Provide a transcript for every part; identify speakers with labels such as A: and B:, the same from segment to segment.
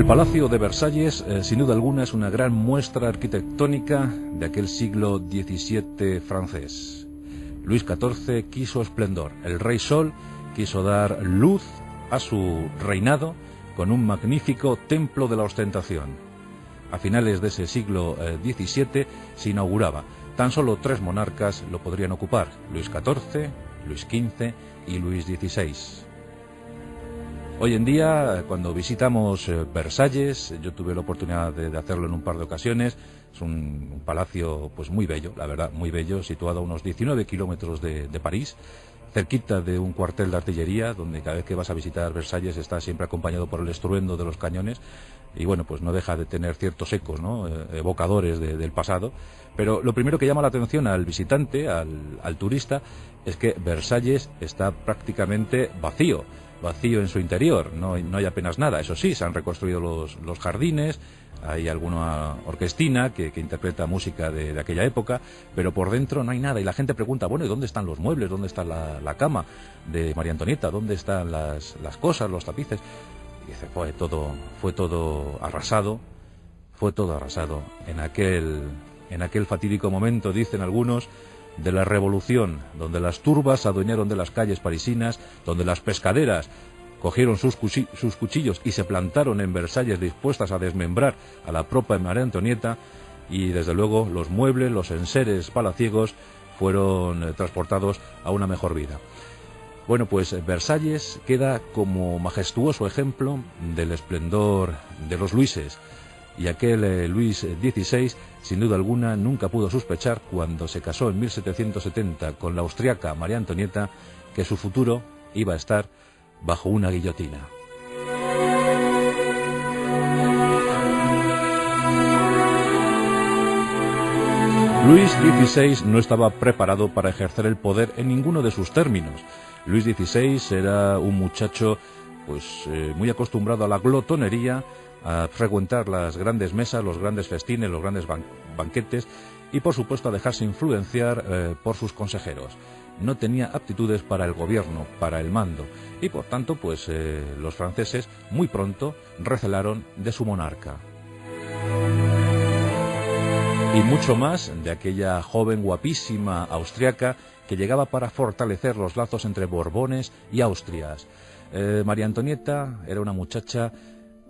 A: El Palacio de Versalles, sin duda alguna, es una gran muestra arquitectónica de aquel siglo XVII francés. Luis XIV quiso esplendor. El Rey Sol quiso dar luz a su reinado con un magnífico templo de la ostentación. A finales de ese siglo XVII se inauguraba. Tan solo 3 monarcas lo podrían ocupar: Luis XIV, Luis XV y Luis XVI. Hoy en día, cuando visitamos Versalles, yo tuve la oportunidad de hacerlo en un par de ocasiones, es un palacio pues muy bello, la verdad, muy bello, situado a unos 19 kilómetros de París, cerquita de un cuartel de artillería, donde cada vez que vas a visitar Versalles está siempre acompañado por el estruendo de los cañones, y bueno, pues no deja de tener ciertos ecos, ¿no?, evocadores del pasado. Pero lo primero que llama la atención al visitante, al turista, es que Versalles está prácticamente vacío en su interior, no hay apenas nada. Eso sí, se han reconstruido los jardines, hay alguna orquestina que interpreta música de aquella época, pero por dentro no hay nada, y la gente pregunta, bueno, ¿y dónde están los muebles? ¿Dónde está la cama de María Antonieta? ¿Dónde están las cosas, los tapices? Y dice, fue todo arrasado en aquel fatídico momento, dicen algunos, de la revolución, donde las turbas se adueñaron de las calles parisinas, donde las pescaderas cogieron sus cuchillos y se plantaron en Versalles dispuestas a desmembrar a la propia María Antonieta, y desde luego los muebles, los enseres palaciegos fueron transportados a una mejor vida. Bueno, pues Versalles queda como majestuoso ejemplo del esplendor de los Luises, y aquel Luis XVI, sin duda alguna, nunca pudo sospechar, cuando se casó en 1770 con la austriaca María Antonieta, que su futuro iba a estar bajo una guillotina. Luis XVI no estaba preparado para ejercer el poder en ninguno de sus términos. Luis XVI era un muchacho muy acostumbrado a la glotonería, a frecuentar las grandes mesas, los grandes festines, los grandes banquetes, y por supuesto a dejarse influenciar por sus consejeros. No tenía aptitudes para el gobierno, para el mando, y por tanto los franceses muy pronto recelaron de su monarca. Y mucho más de aquella joven guapísima austriaca que llegaba para fortalecer los lazos entre Borbones y Austrias. María Antonieta era una muchacha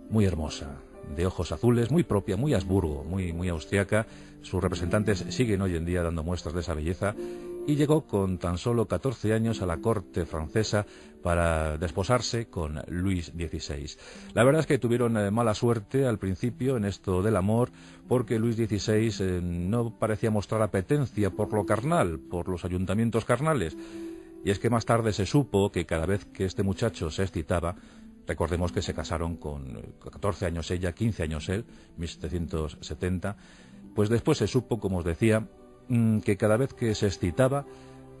A: muy hermosa, de ojos azules, muy propia, muy Habsburgo, muy austriaca. Sus representantes siguen hoy en día dando muestras de esa belleza, y llegó con tan solo 14 años a la corte francesa para desposarse con Luis XVI. La verdad es que tuvieron mala suerte al principio en esto del amor, porque Luis XVI no parecía mostrar apetencia por lo carnal, por los ayuntamientos carnales. Y es que más tarde se supo que cada vez que este muchacho se excitaba, recordemos que se casaron con 14 años ella, 15 años él, 1770, pues después se supo, como os decía, que cada vez que se excitaba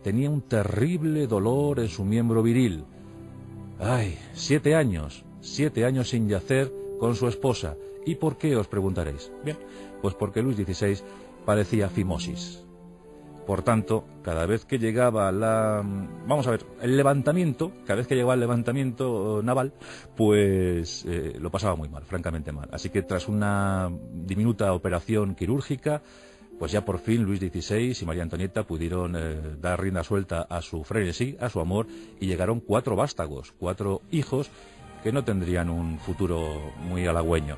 A: tenía un terrible dolor en su miembro viril. ¡Ay! 7 años sin yacer con su esposa. ¿Y por qué, os preguntaréis? Bien, pues porque Luis XVI padecía fimosis. Por tanto, cada vez que llegaba el levantamiento, cada vez que llegaba el levantamiento naval, pues lo pasaba muy mal, francamente mal. Así que tras una diminuta operación quirúrgica, pues ya por fin Luis XVI y María Antonieta pudieron dar rienda suelta a su frenesí, a su amor, y llegaron 4 vástagos, 4 hijos que no tendrían un futuro muy halagüeño.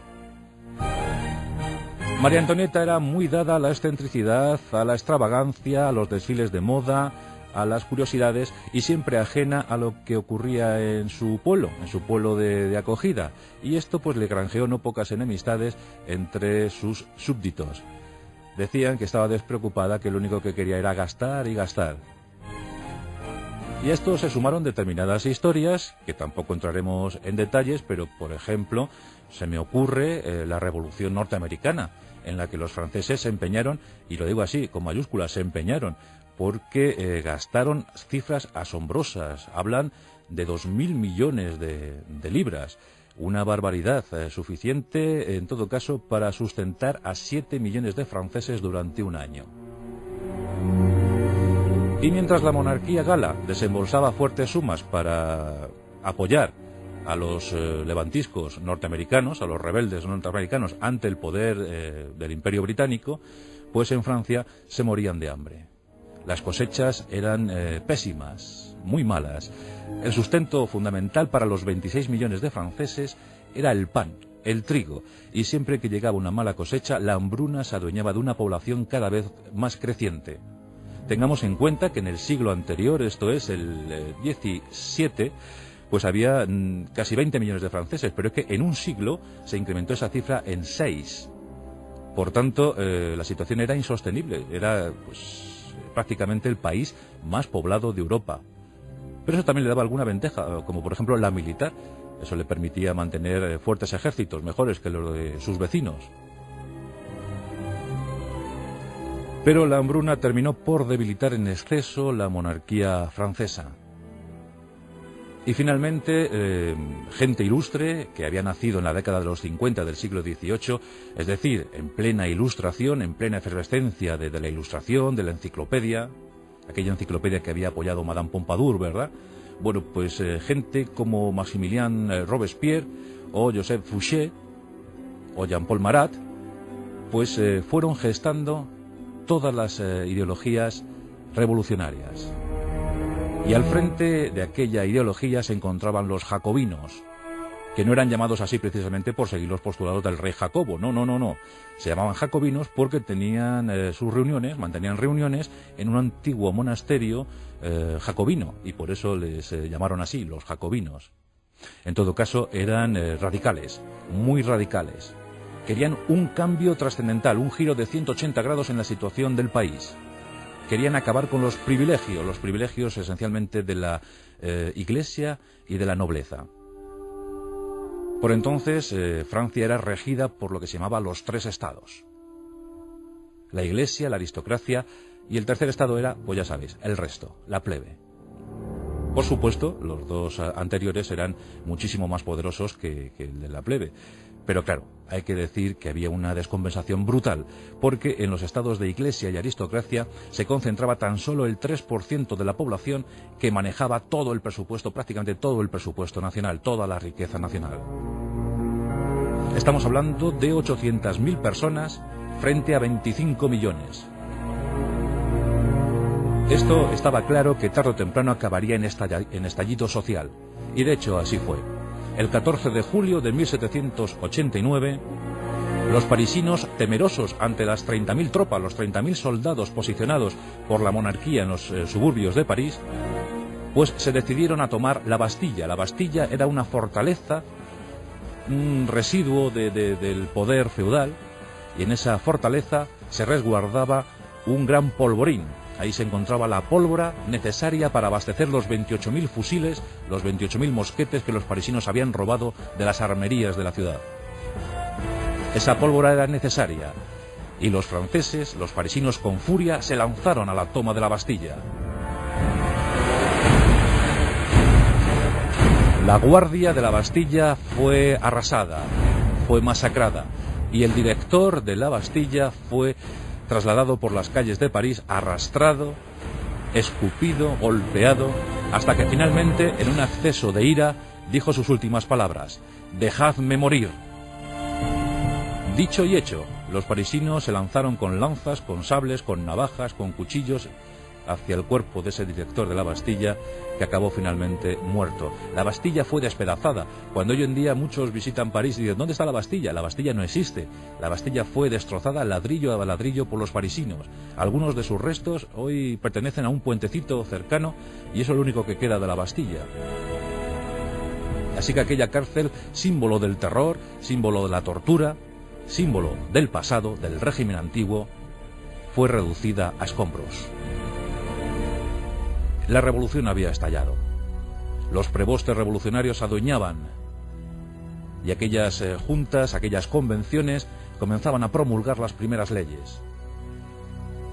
A: María Antonieta era muy dada a la excentricidad, a la extravagancia, a los desfiles de moda, a las curiosidades, y siempre ajena a lo que ocurría en su pueblo de acogida. Y esto pues le granjeó no pocas enemistades entre sus súbditos. Decían que estaba despreocupada, que lo único que quería era gastar y gastar. Y a esto se sumaron determinadas historias, que tampoco entraremos en detalles, pero por ejemplo, se me ocurre la Revolución Norteamericana, en la que los franceses se empeñaron, y lo digo así, con mayúsculas, se empeñaron, porque gastaron cifras asombrosas. Hablan de 2.000 millones de libras, una barbaridad, suficiente en todo caso para sustentar a 7 millones de franceses durante un año. Y mientras la monarquía gala desembolsaba fuertes sumas para apoyar a los levantiscos norteamericanos, a los rebeldes norteamericanos ante el poder del Imperio Británico, pues en Francia se morían de hambre. Las cosechas eran pésimas, muy malas. El sustento fundamental para los 26 millones de franceses era el pan, el trigo, y siempre que llegaba una mala cosecha, la hambruna se adueñaba de una población cada vez más creciente. Tengamos en cuenta que en el siglo anterior, esto es el 17, pues había casi 20 millones de franceses, pero es que en un siglo se incrementó esa cifra en 6. Por tanto, la situación era insostenible, era pues, prácticamente el país más poblado de Europa. Pero eso también le daba alguna ventaja, como por ejemplo la militar. Eso le permitía mantener fuertes ejércitos, mejores que los de sus vecinos. Pero la hambruna terminó por debilitar en exceso la monarquía francesa. Y finalmente, gente ilustre que había nacido en la década de los 50 del siglo XVIII, es decir, en plena ilustración, en plena efervescencia de la ilustración, de la enciclopedia, aquella enciclopedia que había apoyado Madame Pompadour, ¿verdad? Bueno, pues gente como Maximilien Robespierre o Joseph Fouché o Jean-Paul Marat, pues fueron gestando todas las ideologías revolucionarias. Y al frente de aquella ideología se encontraban los jacobinos, que no eran llamados así precisamente por seguir los postulados del rey Jacobo, no. Se llamaban jacobinos porque tenían sus reuniones, mantenían reuniones en un antiguo monasterio jacobino, y por eso les llamaron así, los jacobinos. En todo caso, eran radicales, muy radicales. Querían un cambio trascendental, un giro de 180 grados en la situación del país. Querían acabar con los privilegios esencialmente de la Iglesia y de la nobleza. Por entonces, Francia era regida por lo que se llamaba los 3 estados. La Iglesia, la aristocracia, y el tercer estado era, pues ya sabéis, el resto, la plebe. Por supuesto, los dos anteriores eran muchísimo más poderosos que el de la plebe. Pero claro, hay que decir que había una descompensación brutal, porque en los estados de iglesia y aristocracia se concentraba tan solo el 3% de la población que manejaba todo el presupuesto, prácticamente todo el presupuesto nacional, toda la riqueza nacional. Estamos hablando de 800.000 personas frente a 25 millones. Esto estaba claro que tarde o temprano acabaría en estallido social, y de hecho así fue. El 14 de julio de 1789, los parisinos, temerosos ante las 30.000 tropas, los 30.000 soldados posicionados por la monarquía en los suburbios de París, pues se decidieron a tomar la Bastilla. La Bastilla era una fortaleza, un residuo del poder feudal, y en esa fortaleza se resguardaba un gran polvorín. Ahí se encontraba la pólvora necesaria para abastecer los 28.000 fusiles, los 28.000 mosquetes que los parisinos habían robado de las armerías de la ciudad. Esa pólvora era necesaria, y los franceses, los parisinos con furia, se lanzaron a la toma de la Bastilla. La guardia de la Bastilla fue arrasada, fue masacrada, y el director de la Bastilla fue trasladado por las calles de París, arrastrado, escupido, golpeado, hasta que finalmente, en un acceso de ira, dijo sus últimas palabras: «Dejadme morir». Dicho y hecho, los parisinos se lanzaron con lanzas, con sables, con navajas, con cuchillos hacia el cuerpo de ese director de la Bastilla, que acabó finalmente muerto. La Bastilla fue despedazada. Cuando hoy en día muchos visitan París y dicen: ¿dónde está la Bastilla? La Bastilla no existe. La Bastilla fue destrozada ladrillo a ladrillo por los parisinos. Algunos de sus restos hoy pertenecen a un puentecito cercano, y eso es lo único que queda de la Bastilla. Así que aquella cárcel, símbolo del terror, símbolo de la tortura, símbolo del pasado, del régimen antiguo, fue reducida a escombros. La revolución había estallado. Los prebostes revolucionarios adueñaban, y aquellas juntas, aquellas convenciones, comenzaban a promulgar las primeras leyes.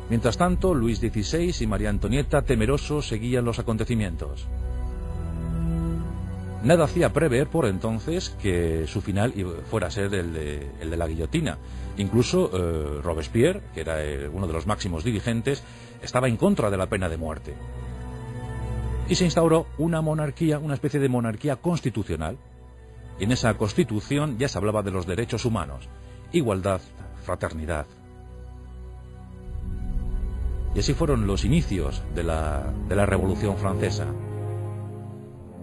A: Mientras tanto, Luis XVI y María Antonieta, temerosos, seguían los acontecimientos. Nada hacía prever por entonces que su final fuera a ser el de la guillotina. Incluso Robespierre, que era uno de los máximos dirigentes, estaba en contra de la pena de muerte. Y se instauró una monarquía, una especie de monarquía constitucional, Y en esa Constitución ya se hablaba de los derechos humanos, igualdad, fraternidad. Y así fueron los inicios de la Revolución Francesa.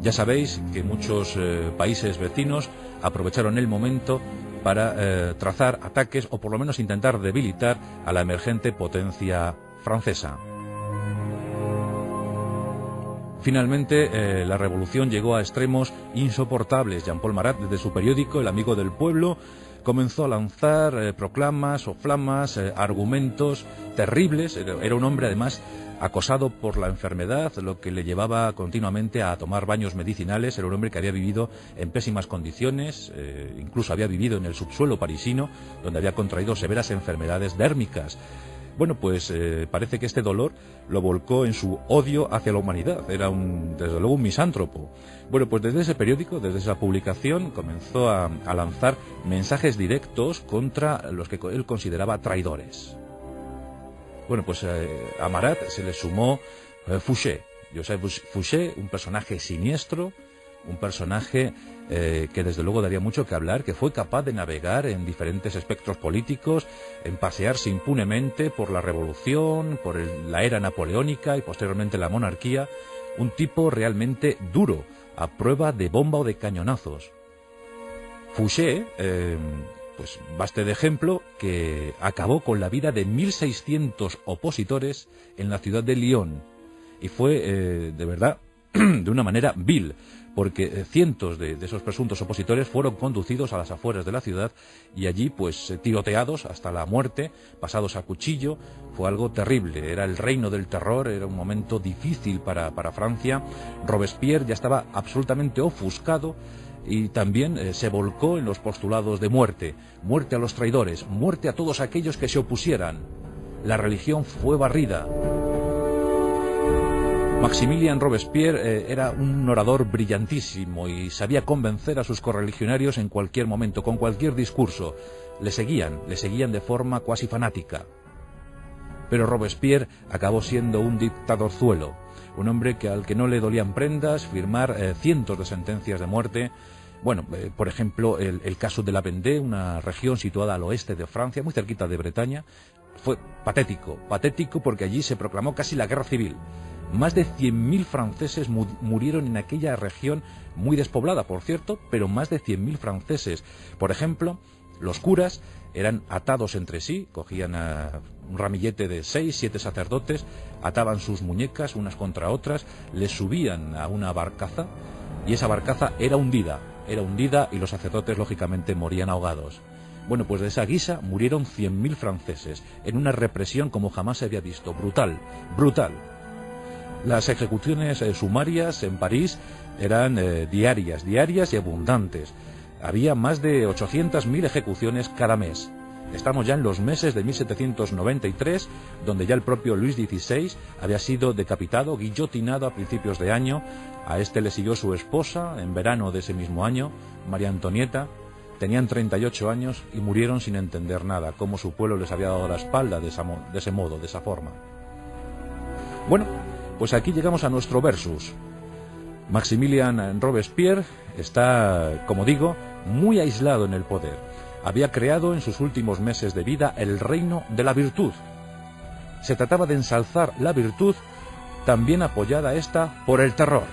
A: Ya sabéis que muchos países vecinos aprovecharon el momento para trazar ataques o por lo menos intentar debilitar a la emergente potencia francesa. Finalmente, la revolución llegó a extremos insoportables. Jean-Paul Marat, desde su periódico El Amigo del Pueblo, comenzó a lanzar proclamas o flamas, argumentos terribles. Era un hombre, además, acosado por la enfermedad, lo que le llevaba continuamente a tomar baños medicinales. Era un hombre que había vivido en pésimas condiciones, incluso había vivido en el subsuelo parisino, donde había contraído severas enfermedades dérmicas. Bueno, pues parece que este dolor lo volcó en su odio hacia la humanidad. Era desde luego un misántropo. Bueno, pues desde ese periódico, desde esa publicación, comenzó a lanzar mensajes directos contra los que él consideraba traidores. Bueno, pues a Marat se le sumó Fouché, Joseph Fouché, un personaje siniestro, un personaje que desde luego daría mucho que hablar, que fue capaz de navegar en diferentes espectros políticos, en pasearse impunemente por la revolución, por la era napoleónica y posteriormente la monarquía, un tipo realmente duro, a prueba de bomba o de cañonazos. Fouché, pues baste de ejemplo que acabó con la vida de 1.600 opositores en la ciudad de Lyon, y fue de verdad de una manera vil, porque cientos de esos presuntos opositores fueron conducidos a las afueras de la ciudad y allí pues tiroteados hasta la muerte, pasados a cuchillo. Fue algo terrible, era el reino del terror, era un momento difícil para Francia. Robespierre ya estaba absolutamente ofuscado y también se volcó en los postulados de muerte, muerte a los traidores, muerte a todos aquellos que se opusieran. La religión fue barrida. Maximilien Robespierre era un orador brillantísimo y sabía convencer a sus correligionarios en cualquier momento, con cualquier discurso. Le seguían de forma cuasi fanática. Pero Robespierre acabó siendo un dictadorzuelo, un hombre al que no le dolían prendas firmar cientos de sentencias de muerte. Bueno, por ejemplo, el caso de la Vendée, una región situada al oeste de Francia, muy cerquita de Bretaña, fue patético porque allí se proclamó casi la guerra civil. Más de 100.000 franceses murieron en aquella región, muy despoblada, por cierto, pero más de 100.000 franceses. Por ejemplo, los curas eran atados entre sí, cogían un ramillete de 6, 7 sacerdotes, ataban sus muñecas unas contra otras, les subían a una barcaza y esa barcaza era hundida y los sacerdotes lógicamente morían ahogados. Bueno, pues de esa guisa murieron 100.000 franceses en una represión como jamás se había visto, brutal. Las ejecuciones sumarias en París eran diarias y abundantes. Había más de 800.000 ejecuciones cada mes. Estamos ya en los meses de 1793, donde ya el propio Luis XVI había sido decapitado, guillotinado a principios de año. A este le siguió su esposa en verano de ese mismo año, María Antonieta. Tenían 38 años y murieron sin entender nada, cómo su pueblo les había dado la espalda de ese modo, de esa forma. Bueno, pues aquí llegamos a nuestro versus. Maximilien Robespierre está, como digo, muy aislado en el poder. Había creado en sus últimos meses de vida el reino de la virtud. Se trataba de ensalzar la virtud, también apoyada esta por el terror.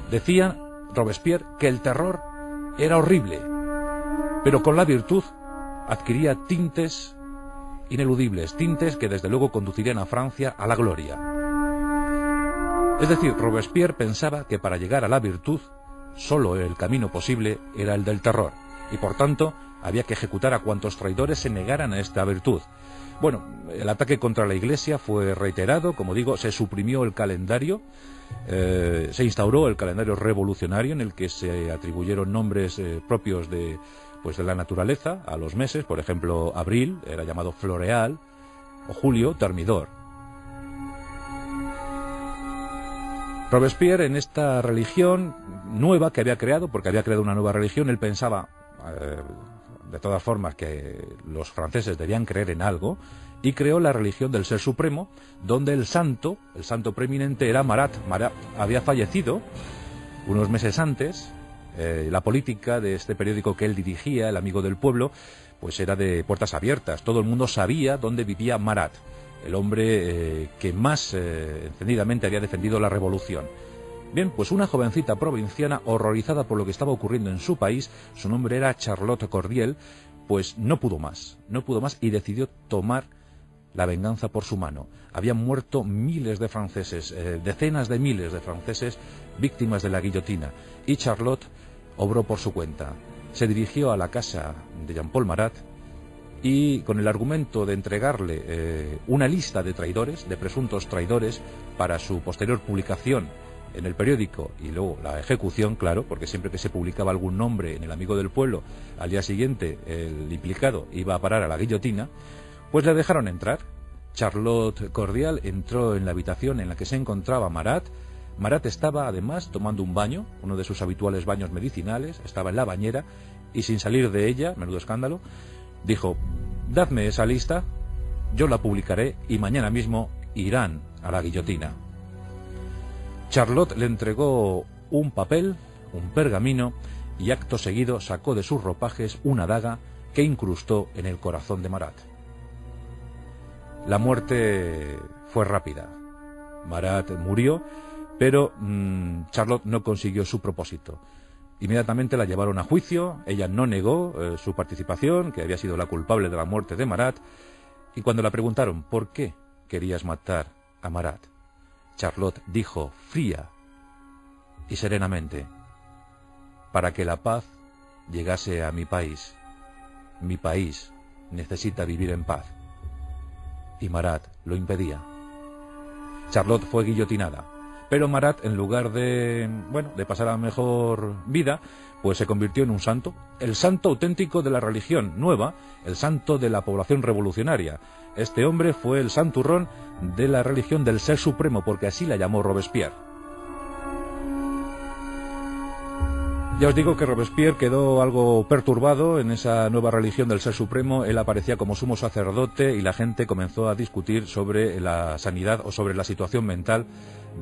A: Decía Robespierre que el terror era horrible, pero con la virtud adquiría tintes ineludibles, tintes que desde luego conducirían a Francia a la gloria. Es decir, Robespierre pensaba que para llegar a la virtud, solo el camino posible era el del terror, y por tanto había que ejecutar a cuantos traidores se negaran a esta virtud. Bueno, el ataque contra la Iglesia fue reiterado, como digo, se suprimió el calendario, se instauró el calendario revolucionario en el que se atribuyeron nombres propios de la naturaleza a los meses. Por ejemplo, abril era llamado Floreal, o julio, Termidor. Robespierre, en esta religión nueva que había creado, porque había creado una nueva religión, él pensaba, de todas formas, que los franceses debían creer en algo, y creó la religión del Ser Supremo, donde el santo preeminente era Marat. Marat había fallecido unos meses antes, La política de este periódico que él dirigía, El Amigo del Pueblo, pues era de puertas abiertas. Todo el mundo sabía dónde vivía Marat, el hombre que más encendidamente había defendido la revolución. Bien, pues una jovencita provinciana, horrorizada por lo que estaba ocurriendo en su país, su nombre era Charlotte Cordiel, pues no pudo más y decidió tomar la venganza por su mano. Habían muerto miles de franceses, decenas de miles de franceses víctimas de la guillotina, y Charlotte obró por su cuenta. Se dirigió a la casa de Jean-Paul Marat y, con el argumento de entregarle una lista de traidores, de presuntos traidores, para su posterior publicación en el periódico y luego la ejecución, claro, porque siempre que se publicaba algún nombre en El Amigo del Pueblo, al día siguiente el implicado iba a parar a la guillotina, pues le dejaron entrar. Charlotte Cordial entró en la habitación en la que se encontraba Marat. Marat estaba además tomando un baño, uno de sus habituales baños medicinales, estaba en la bañera y, sin salir de ella, menudo escándalo, dijo: dadme esa lista, yo la publicaré y mañana mismo irán a la guillotina. Charlotte le entregó un papel, un pergamino, y acto seguido sacó de sus ropajes una daga que incrustó en el corazón de Marat. La muerte fue rápida. Marat murió, pero Charlotte no consiguió su propósito. Inmediatamente la llevaron a juicio, ella no negó su participación, que había sido la culpable de la muerte de Marat, y cuando la preguntaron ¿por qué querías matar a Marat?, Charlotte dijo fría y serenamente: para que la paz llegase a mi país. Mi país necesita vivir en paz. Y Marat lo impedía. Charlotte fue guillotinada, pero Marat, en lugar de pasar a mejor vida, pues se convirtió en un santo, el santo auténtico de la religión nueva, el santo de la población revolucionaria. Este hombre fue el santurrón de la religión del Ser Supremo, porque así la llamó Robespierre. Ya os digo que Robespierre quedó algo perturbado en esa nueva religión del Ser Supremo. Él aparecía como sumo sacerdote y la gente comenzó a discutir sobre la sanidad o sobre la situación mental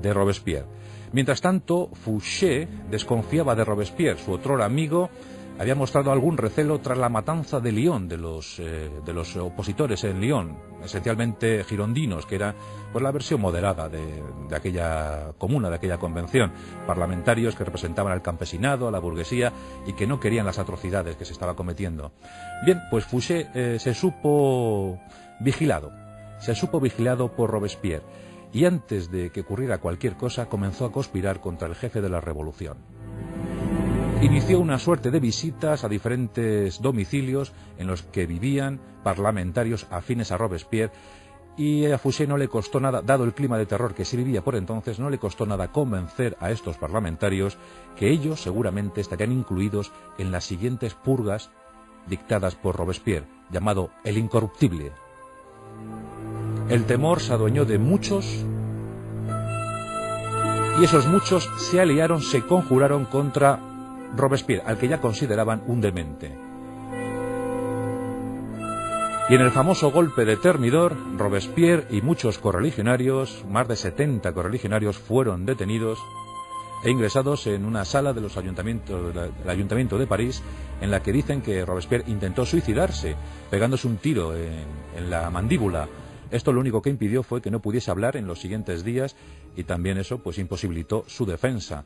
A: de Robespierre. Mientras tanto, Fouché desconfiaba de Robespierre. Su otrora amigo había mostrado algún recelo tras la matanza de Lyon, de los opositores en Lyon, esencialmente girondinos, que era pues la versión moderada de aquella comuna, de aquella convención, parlamentarios que representaban al campesinado, a la burguesía, y que no querían las atrocidades que se estaba cometiendo. Bien, pues Fouché se supo vigilado por Robespierre, y antes de que ocurriera cualquier cosa comenzó a conspirar contra el jefe de la revolución. Inició una suerte de visitas a diferentes domicilios en los que vivían parlamentarios afines a Robespierre, y a Fouché no le costó nada, dado el clima de terror que se vivía por entonces, no le costó nada convencer a estos parlamentarios que ellos seguramente estarían incluidos en las siguientes purgas dictadas por Robespierre, llamado el Incorruptible. El temor se adueñó de muchos, y esos muchos se aliaron, se conjuraron contra Robespierre, al que ya consideraban un demente. Y en el famoso golpe de Thermidor, Robespierre y muchos correligionarios, más de 70 correligionarios, fueron detenidos e ingresados en una sala de los ayuntamientos, del Ayuntamiento de París, en la que dicen que Robespierre intentó suicidarse, pegándose un tiro en la mandíbula. Esto lo único que impidió fue que no pudiese hablar en los siguientes días, y también eso pues imposibilitó su defensa.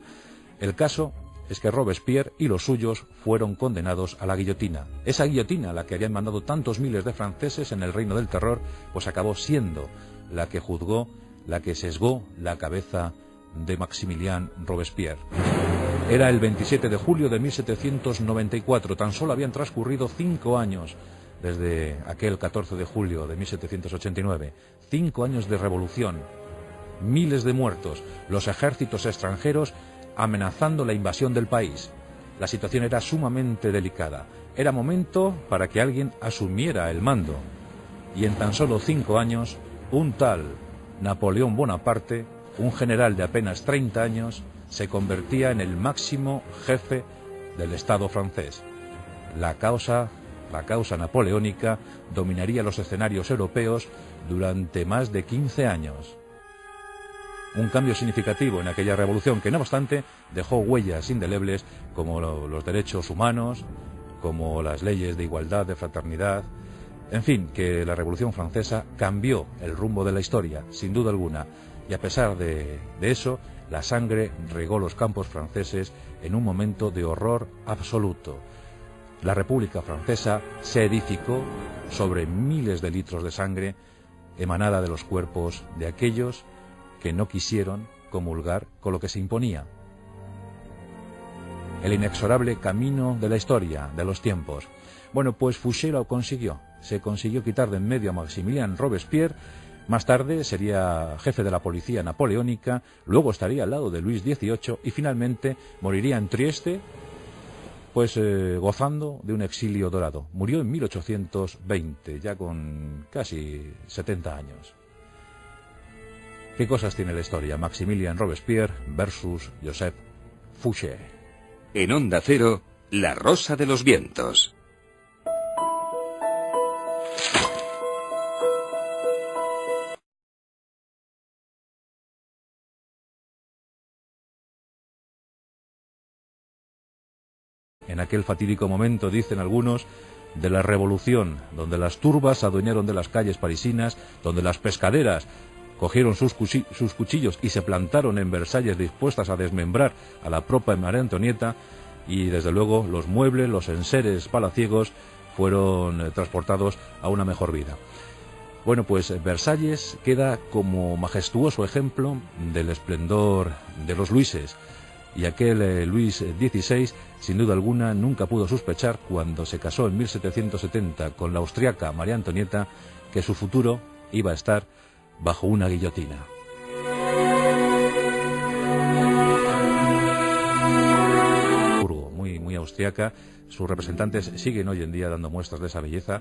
A: El caso es que Robespierre y los suyos fueron condenados a la guillotina. Esa guillotina, a la que habían mandado tantos miles de franceses en el Reino del Terror, pues acabó siendo la que juzgó, la que sesgó la cabeza de Maximilien Robespierre. Era el 27 de julio de 1794, tan solo habían transcurrido 5 años desde aquel 14 de julio de 1789. 5 años de revolución, miles de muertos, los ejércitos extranjeros amenazando la invasión del país. La situación era sumamente delicada. Era momento para que alguien asumiera el mando. Y en tan solo 5 años, un tal Napoleón Bonaparte, un general de apenas 30 años, se convertía en el máximo jefe del Estado francés. La causa napoleónica dominaría los escenarios europeos durante más de 15 años. un cambio significativo en aquella revolución que, no obstante, dejó huellas indelebles como los derechos humanos, como las leyes de igualdad, de fraternidad. En fin, que la Revolución Francesa cambió el rumbo de la historia, sin duda alguna, y a pesar de eso, la sangre regó los campos franceses en un momento de horror absoluto. La República Francesa se edificó sobre miles de litros de sangre emanada de los cuerpos de aquellos que no quisieron comulgar con lo que se imponía. El inexorable camino de la historia, de los tiempos. Bueno, pues Fouché lo consiguió. Se consiguió quitar de en medio a Maximilien Robespierre. Más tarde sería jefe de la policía napoleónica, luego estaría al lado de Luis XVIII y finalmente moriría en Trieste, pues gozando de un exilio dorado. Murió en 1820, ya con casi 70 años. ¿Qué cosas tiene la historia? Maximilien Robespierre versus Joseph Fouché.
B: En Onda Cero, La Rosa de los Vientos.
A: En aquel fatídico momento, dicen algunos, de la revolución, donde las turbas se adueñaron de las calles parisinas, donde las pescaderas cogieron sus cuchillos y se plantaron en Versalles dispuestas a desmembrar a la propia María Antonieta, y desde luego los muebles, los enseres palaciegos fueron transportados a una mejor vida. Bueno, pues Versalles queda como majestuoso ejemplo del esplendor de los Luises. Y aquel Luis XVI, sin duda alguna, nunca pudo sospechar, cuando se casó en 1770 con la austriaca María Antonieta, que su futuro iba a estar bajo una guillotina. Muy austriaca, sus representantes siguen hoy en día dando muestras de esa belleza,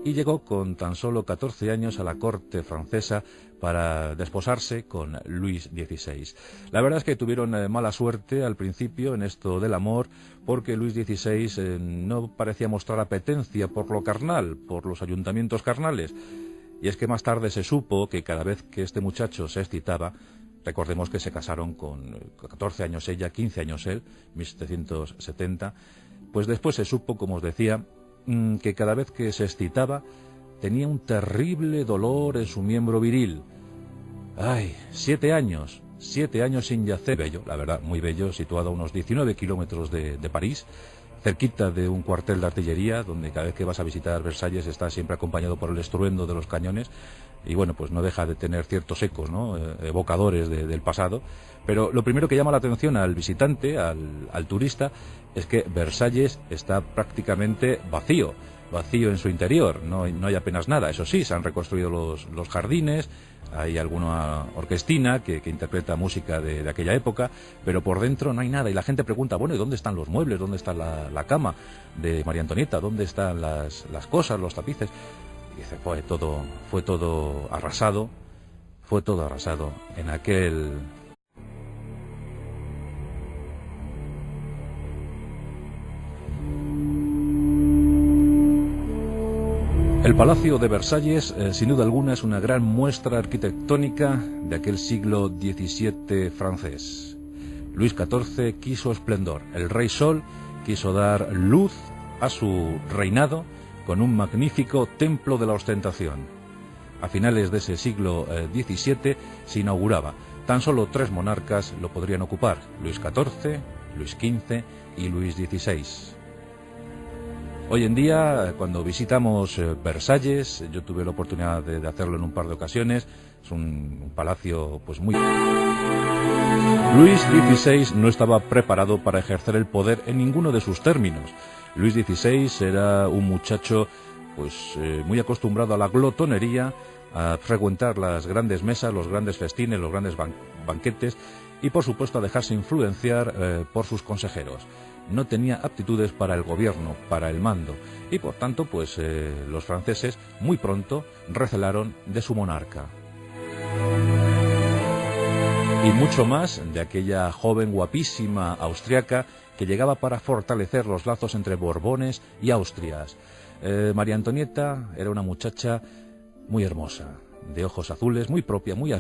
A: y llegó con tan solo 14 años a la corte francesa para desposarse con Luis XVI. La verdad es que tuvieron mala suerte al principio en esto del amor, porque Luis XVI no parecía mostrar apetencia por lo carnal, por los ayuntamientos carnales. Y es que más tarde se supo que cada vez que este muchacho se excitaba, recordemos que se casaron con 14 años ella, 15 años él, 1770, pues después se supo, como os decía, que cada vez que se excitaba tenía un terrible dolor en su miembro viril. ¡Ay! 7 años sin yacer. Bello, la verdad, muy bello, situado a unos 19 kilómetros de París, cerquita de un cuartel de artillería, donde cada vez que vas a visitar Versalles está siempre acompañado por el estruendo de los cañones, y bueno, pues no deja de tener ciertos ecos, ¿no?, evocadores del pasado. Pero lo primero que llama la atención al visitante, al turista, es que Versalles está prácticamente vacío en su interior, no hay apenas nada. Eso sí, se han reconstruido los jardines, hay alguna orquestina que interpreta música de aquella época, pero por dentro no hay nada, y la gente pregunta, bueno, ¿y dónde están los muebles? ¿Dónde está la cama de María Antonieta? ¿Dónde están las cosas, los tapices? Y dice, fue todo arrasado en aquel... El Palacio de Versalles, sin duda alguna, es una gran muestra arquitectónica de aquel siglo XVII francés. Luis XIV quiso esplendor. El Rey Sol quiso dar luz a su reinado con un magnífico templo de la ostentación. A finales de ese siglo XVII se inauguraba. Tan solo 3 monarcas lo podrían ocupar: Luis XIV, Luis XV y Luis XVI. Hoy en día, cuando visitamos Versalles, yo tuve la oportunidad de hacerlo en un par de ocasiones, es un palacio pues muy... Luis XVI no estaba preparado para ejercer el poder en ninguno de sus términos. Luis XVI era un muchacho pues muy acostumbrado a la glotonería, a frecuentar las grandes mesas, los grandes festines, los grandes banquetes, y por supuesto a dejarse influenciar por sus consejeros. No tenía aptitudes para el gobierno, para el mando, y por tanto pues los franceses muy pronto recelaron de su monarca. Y mucho más de aquella joven guapísima austriaca que llegaba para fortalecer los lazos entre Borbones y Austrias. María Antonieta era una muchacha muy hermosa, de ojos azules, muy propia, muy